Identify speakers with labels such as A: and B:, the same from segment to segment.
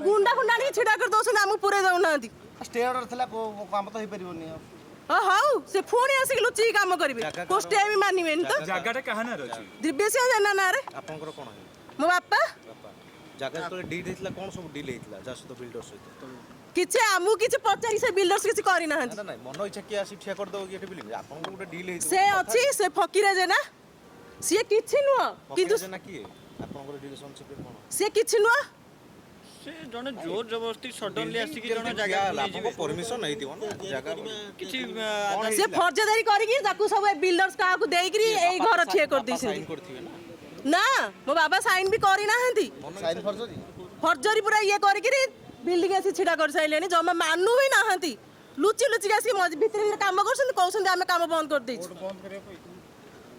A: गुंडा गुंडा नहीं छिड़ा कर दोसन हम पूरे दउना
B: स्टे ऑर्डर थला काम तो हे परिबोनी
A: हाउ से फोन आसी लुची काम करबे को स्टे भी मानिबेन तो
C: जागाटा कहा ना रही
A: दिव्य से जाना ना रे
B: आपनकर कोन है
A: मो बापा
B: जागा तो डील हेतला कोन सब डील हेतला जासु तो बिल्डर सहित
A: किछ आमु किछ पचारी से बिल्डर्स किछ करि ना
B: ना ना मन इच्छा के आसी ठिया कर दो कि एठी बिल्डिंग आपन को डील हेत
A: से अछि से फकीरे जे ना से किछ नुआ किंतु
B: ना की आपनकर रिलेशनशिप कोन
A: से किछ नुआ
D: से जने जोर जबरदस्ती सडनली आसी कि जने जागा
B: आपको परमिशन नहीं दियो ना जागा
D: किछि
A: से फर्जदारी करि कि जाकू सब बिल्डर्स का को देई कि एई घर ठिया कर दी
B: साइन करथिबे ना
A: ना मो बाबा साइन भी करि ना हंती
B: साइन फर्जरी
A: फर्जरी पूरा ये करि कि बिल्डिंग आसी छिड़ा कर साइलेनी जमा मानू भी ना हंती लुची लुची आसी मज भीतर काम करछन कहउछन आमे काम बंद कर देछ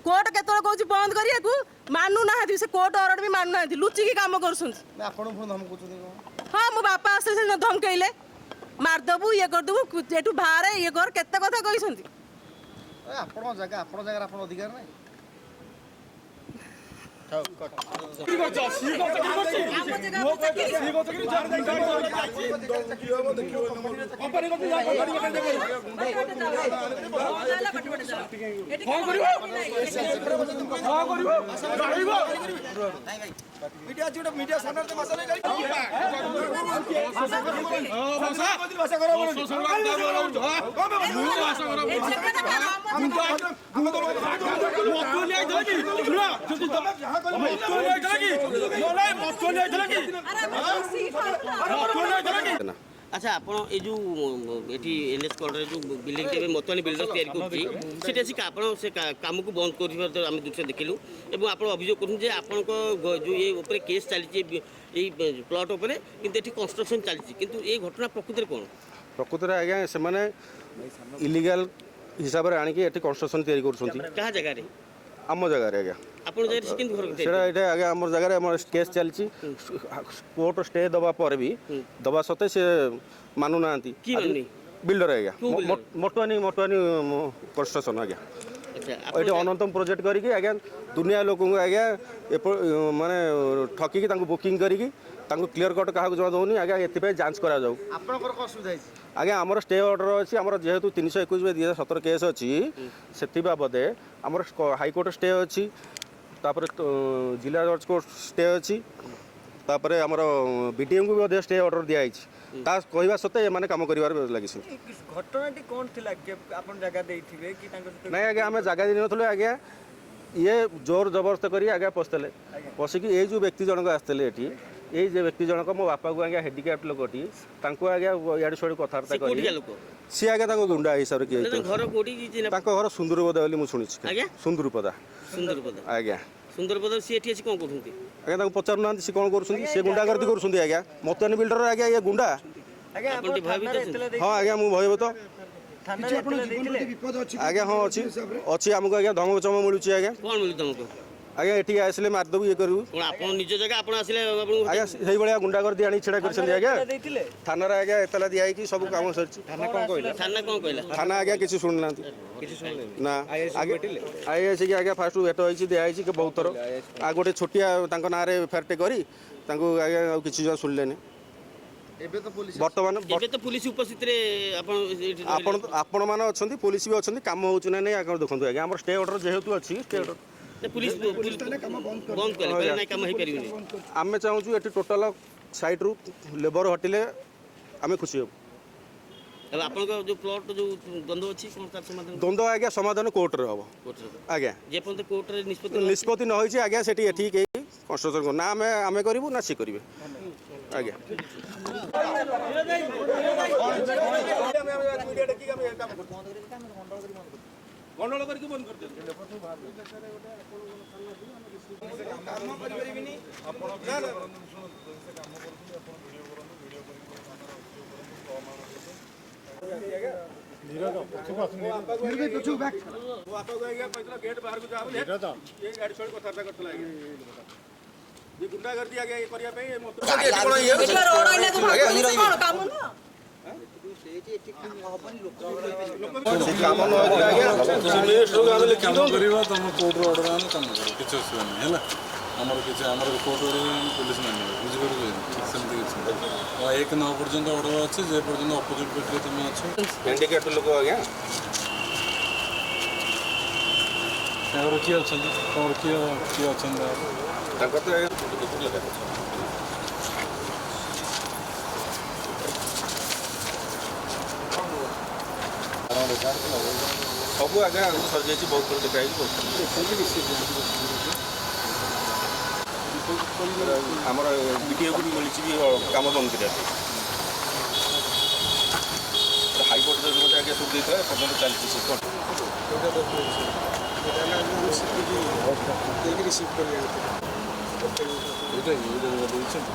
A: कोर्ट केतरा कहउछि बंद करिया को मानू ना हंती से कोर्ट ऑर्डर भी मानू ना हंती लुची की काम करछन
B: ना आपण फोन हम कहउछन
A: हां मो बापा आसे से धमकैले मार दबु ये कर दबु एटू बाहर ये कर केते कथा कहिसंती
B: आपण जगह आपण अधिकार नै मीडिया जोटा मीडिया सामने ते भाषा नहीं भाषा करो
E: अच्छा आप जो एनएच कॉर्डर जो बिल्डिंग टे मतवानी बिल्डर तैयारी कर से काम को बंद कर आम दृश्य देखिलु और आप अभियोग कर जो ये ऊपर केस चली प्लॉट उपर कि कंस्ट्रक्शन चली किंतु ये घटना प्रकृति कौन
F: प्रकृति में आज्ञा से इलिगाल हिसाब से आनिकी कंस्ट्रक्शन तैयारी कर
E: जगह
F: आम जगह आज्ञा
E: आपड़ा
F: आगे आम जगह केस चलती कोर्ट स्टे दबा पर भी दबा सत्ते से मानु ना बिल्डर आज्ञा मोटवानी कंस्ट्रक्शन आज्ञा ये अनंतम प्रोजेक्ट करके आज्ञा दुनिया लोक आज्ञा माने ठकिकी बुकिंग करके क्लीयर कट क्या जमा दौनी आज्ञा ये जांच करा आज्ञा आमर स्टे ऑर्डर अच्छी आमर जेहेतु 321/2017 केस अच्छी से बाबदे आमर हाईकोर्ट स्टे अच्छी तापर जिला जज कोर्ट स्टे अच्छी तापर आमर बीडीएम को भी स्टे ऑर्डर दिखाई कहवा सत्ते मैंने कम कर लगी
D: घटनाटी कौन थिला के आपन जगह देथिबे कि
F: नहीं आज्ञा आम जगह दी नथले आज्ञा ये जोर जबरदस्त करी आज्ञा पशले पशिकी ये जो व्यक्ति जनक आसते ये जो व्यक्ति जनक मो बापा को आज्ञा हेडिक्याप्ट लोकटी आज्ञा इाड़ छुड़ कथबार्ता कर सी आज्ञा गुंडा हिसाब से किए घर सुंदरपदा बोली मुझे शुणी सुंदरपदा आज्ञा
E: सुंदरपदा सी एठी अछि कोन करथुंती
F: आज्ञा पचारू सी कौन कर गुंडागर्दी कर आज्ञा मतवानी बिल्डर आज्ञा ये गुंडा हाँ आज्ञा मुझे भयभूत आज्ञा हाँ अच्छी अच्छी आमको आज्ञा धमक चमक मिलूँ आज्ञा
E: कौन मिलू तुमको
F: आज्ञा एठी आसले मारदेबू ये करू
E: निज जगह आप आसले
F: आज्ञा से भाया गुंडागर्दी आनी छेड़ा कर आज्ञा थाना आज्ञा एतला दिखाई सब काम सर थाना आज्ञा किसी शुणी ना आईएस की आज्ञा फास्ट भेट होती दिखाई बहुत थर आ गोटे छोटिया ना एफआईआर करी आज्ञा किसी शुणिले बर्तमान
E: तो पुलिस उपस्थित
F: आपण मैंने अच्छा पुलिस भी अच्छा कम हो नहीं आगे देखो आज्ञा आम स्टे ऑर्डर जेहेतु अच्छी स्टे ऑर्डर
E: पुलिस बंद करे काम हो पारिबनी
F: आमे चाहूँ ये टोटाल साइड रू लेबर हटिले आम खुशी हो
E: जो प्लॉट जो द्वंद्व अच्छी
F: द्वंद्व आज्ञा समाधान कोर्ट रे हम आज्ञा
E: जेपर्यंत कोर्ट रे
F: निष्पत्ति न होई आज्ञा से कंस्ट्रक्शन ना आम करूँ ना सी करेंगे आज्ञा
C: गंडोल करके बंद कर दे काम कर परिबिनी आपण ना ना सुनो से काम करथि आपण वीडियो करथि वो आपा को आगे पैसा गेट बाहर को जाओ ये गाड़ी छोड़ कथा करथला ये गुंडागर्दी आ गया ये करिया पे मत
A: ये रोड आइले तो कोन काम ना
C: काम करवा तुम कोर्ट ऑर्डर आने काम करो किछ सुन है ना
G: ଆମର କିଛି ଆମର କୋର୍ଟ ଅର୍ଡ଼ର ପୋଲିସ ମାନିବ ବୁଝିପାରିବେ ସେମିତି କିଛି ନାହିଁ 1 9 ପର୍ଯ୍ୟନ୍ତ ଅର୍ଡ଼ର ଅଛି ଯେ ପର୍ଯ୍ୟନ୍ତ ଅପୋଜିଟ୍ ପେଟ୍ରେ ତୁମେ ଅଛ
F: ହ୍ୟାଣ୍ଡିକ୍ୟାପ୍ଟ ଲୋକ ଆଜ୍ଞା
G: ତାଙ୍କର କିଏ ଅଛନ୍ତି ତମର କିଏ ଅଛନ୍ତି
F: ତାଙ୍କର ତ ସବୁ ଆଜ୍ଞା ସରିଯାଇଛି ବହୁତ ଥର ଦେଖା ହେଇଛି ଆମର ବିଡ଼ିଓକୁ ବି ମିଳିଛି ବି କାମ ବନ୍ଦ କରିବା ପାଇଁ ହାଇକୋର୍ଟ ଜଜମେଣ୍ଟ ଆଜ୍ଞା ସବୁ ଦେଇଥିଲା ଏପର୍ଯ୍ୟନ୍ତ ଚାଲିଛି ସେ
G: ଏଇଟା ଦେଇଛନ୍ତି